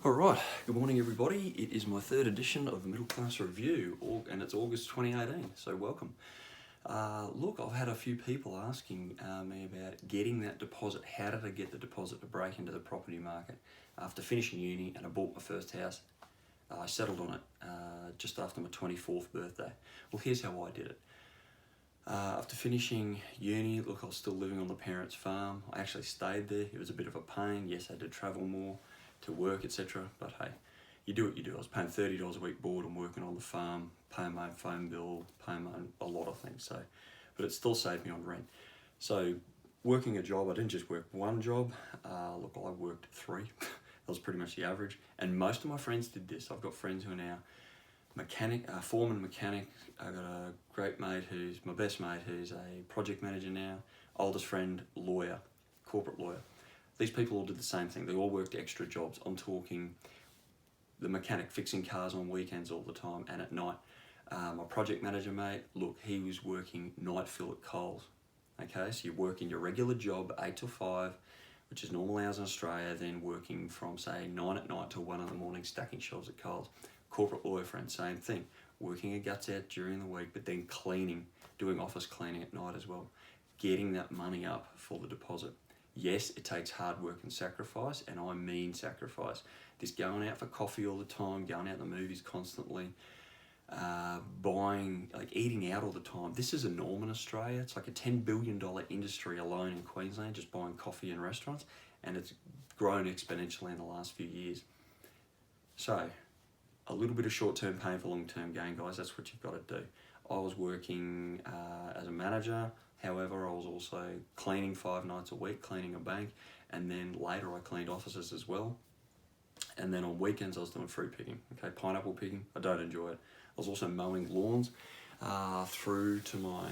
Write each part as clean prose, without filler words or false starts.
Alright, good morning everybody. It is my third edition of the Middle Class Review and it's August 2018, so welcome. Look, I've had a few people asking me about getting that deposit. How did I get the deposit to break into the property market? After finishing uni and I bought my first house, I settled on it just after my 24th birthday. Well, here's how I did it. After finishing uni, look, I was still living on the parents' farm. I actually stayed there. It was a bit of a pain. Yes, I had to travel more to work, etc. But hey, you do what you do. I was paying $30 a week board and working on the farm, paying my own phone bill, paying my own a lot of things. So, but it still saved me on rent. So, working a job, I didn't just work one job. Look, I worked three. That was pretty much the average. And most of my friends did this. I've got friends who are now foreman mechanic. I got a great mate who's my best mate who's a project manager now. Oldest friend, lawyer, corporate lawyer. These people all did the same thing. They all worked extra jobs. I'm talking the mechanic fixing cars on weekends all the time and at night. My project manager mate, look, he was working night fill at Coles. Okay, so you're working your regular job 8 till 5, which is normal hours in Australia, then working from say 9 at night till 1 in the morning stacking shelves at Coles. Corporate lawyer friend, same thing. Working your guts out during the week, but then cleaning, doing office cleaning at night as well. Getting that money up for the deposit. Yes, it takes hard work and sacrifice, and I mean sacrifice. This going out for coffee all the time, going out to the movies constantly, eating out all the time. This is a norm in Australia. It's like a $10 billion industry alone in Queensland, just buying coffee in restaurants, and it's grown exponentially in the last few years. So, a little bit of short-term pain for long-term gain, guys. That's what you've got to do. I was working as a manager. However, I was also cleaning 5 nights a week, cleaning a bank, and then later I cleaned offices as well. And then on weekends I was doing fruit picking, okay, pineapple picking. I don't enjoy it. I was also mowing lawns through to my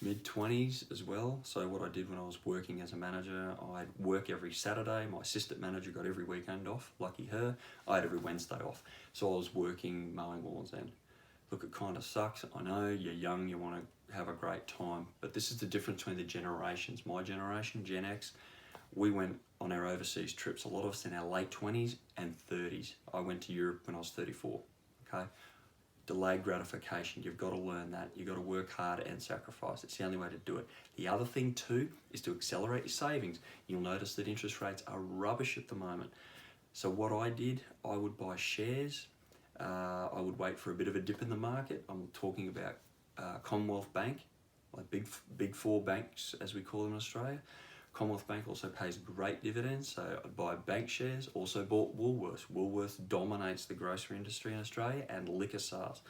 mid-20s as well. So what I did when I was working as a manager, I'd work every Saturday. My assistant manager got every weekend off, lucky her. I had every Wednesday off. So I was working mowing lawns then. Look, it kind of sucks. I know you're young, you want to have a great time, but this is the difference between the generations. My generation, Gen X, we went on our overseas trips, a lot of us in our late 20s and 30s. I went to Europe when I was 34, okay? Delayed gratification, you've got to learn that. You've got to work hard and sacrifice. It's the only way to do it. The other thing too is to accelerate your savings. You'll notice that interest rates are rubbish at the moment. So what I did, I would buy shares. I would wait for a bit of a dip in the market. I'm talking about Commonwealth Bank, like big four banks as we call them in Australia. Commonwealth Bank also pays great dividends, so I'd buy bank shares. Also bought Woolworths. Woolworths dominates the grocery industry in Australia and liquor sales.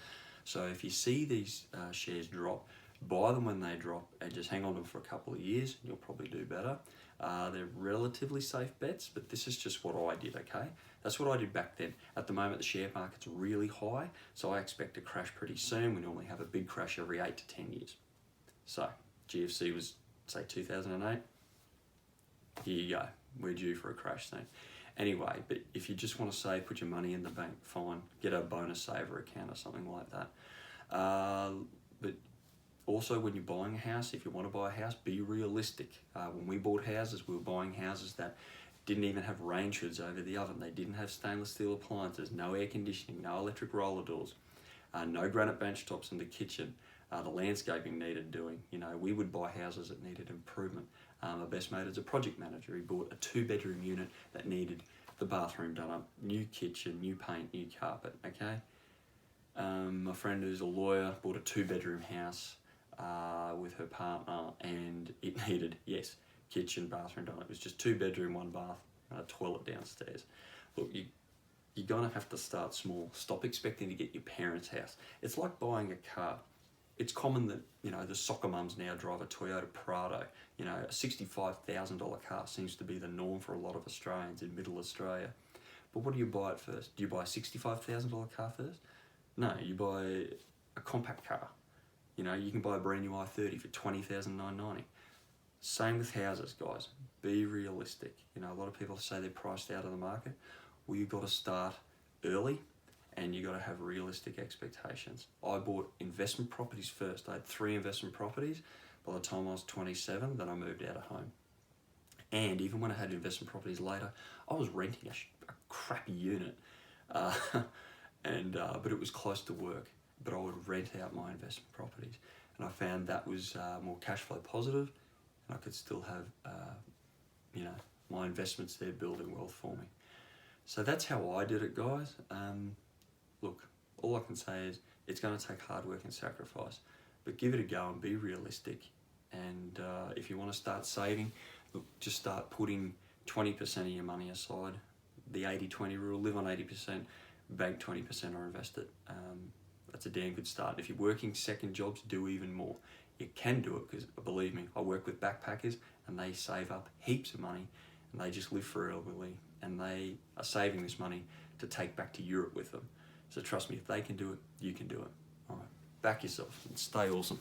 So if you see these shares drop, buy them when they drop and just hang on to them for a couple of years and you'll probably do better. They're relatively safe bets, but this is just what I did, okay? That's what I did back then. At the moment, the share market's really high, so I expect to crash pretty soon. We normally have a big crash every 8 to 10 years. So, GFC was, say, 2008. Here you go. We're due for a crash soon. Anyway, but if you just want to save, put your money in the bank, fine. Get a bonus saver account or something like that. But also, when you're buying a house, if you want to buy a house, be realistic. When we bought houses, we were buying houses that didn't even have range hoods over the oven. They didn't have stainless steel appliances, no air conditioning, no electric roller doors, no granite bench tops in the kitchen. The landscaping needed doing. You know, we would buy houses that needed improvement. My best mate is a project manager. He bought a 2-bedroom unit that needed the bathroom done up, new kitchen, new paint, new carpet, okay? My friend who's a lawyer bought a 2-bedroom house with her partner, and it needed, yes, kitchen, bathroom done. It was just 2-bedroom, 1 bath, and a toilet downstairs. Look, you're gonna have to start small. Stop expecting to get your parents' house. It's like buying a car. It's common that, you know, the soccer mums now drive a Toyota Prado. You know, a $65,000 car seems to be the norm for a lot of Australians in middle Australia. But what do you buy at first? Do you buy a $65,000 car first? No, you buy a compact car. You know, you can buy a brand new i30 for $20,990. Same with houses, guys. Be realistic. You know, a lot of people say they're priced out of the market. Well, you've got to start early and you've got to have realistic expectations. I bought investment properties first. I had 3 investment properties by the time I was 27, then I moved out of home. And even when I had investment properties later, I was renting a crappy unit, but it was close to work. But I would rent out my investment properties, and I found that was more cash flow positive, and I could still have my investments there building wealth for me. So that's how I did it, guys. Look, all I can say is it's going to take hard work and sacrifice, but give it a go and be realistic. And if you want to start saving, look, just start putting 20% of your money aside. The 80-20 rule: live on 80%, bank 20% or invest it. That's a damn good start. If you're working second jobs, do even more. You can do it, because believe me, I work with backpackers and they save up heaps of money, and they just live foreverly, and they are saving this money to take back to Europe with them. So trust me, if they can do it, you can do it. All right, back yourself and stay awesome.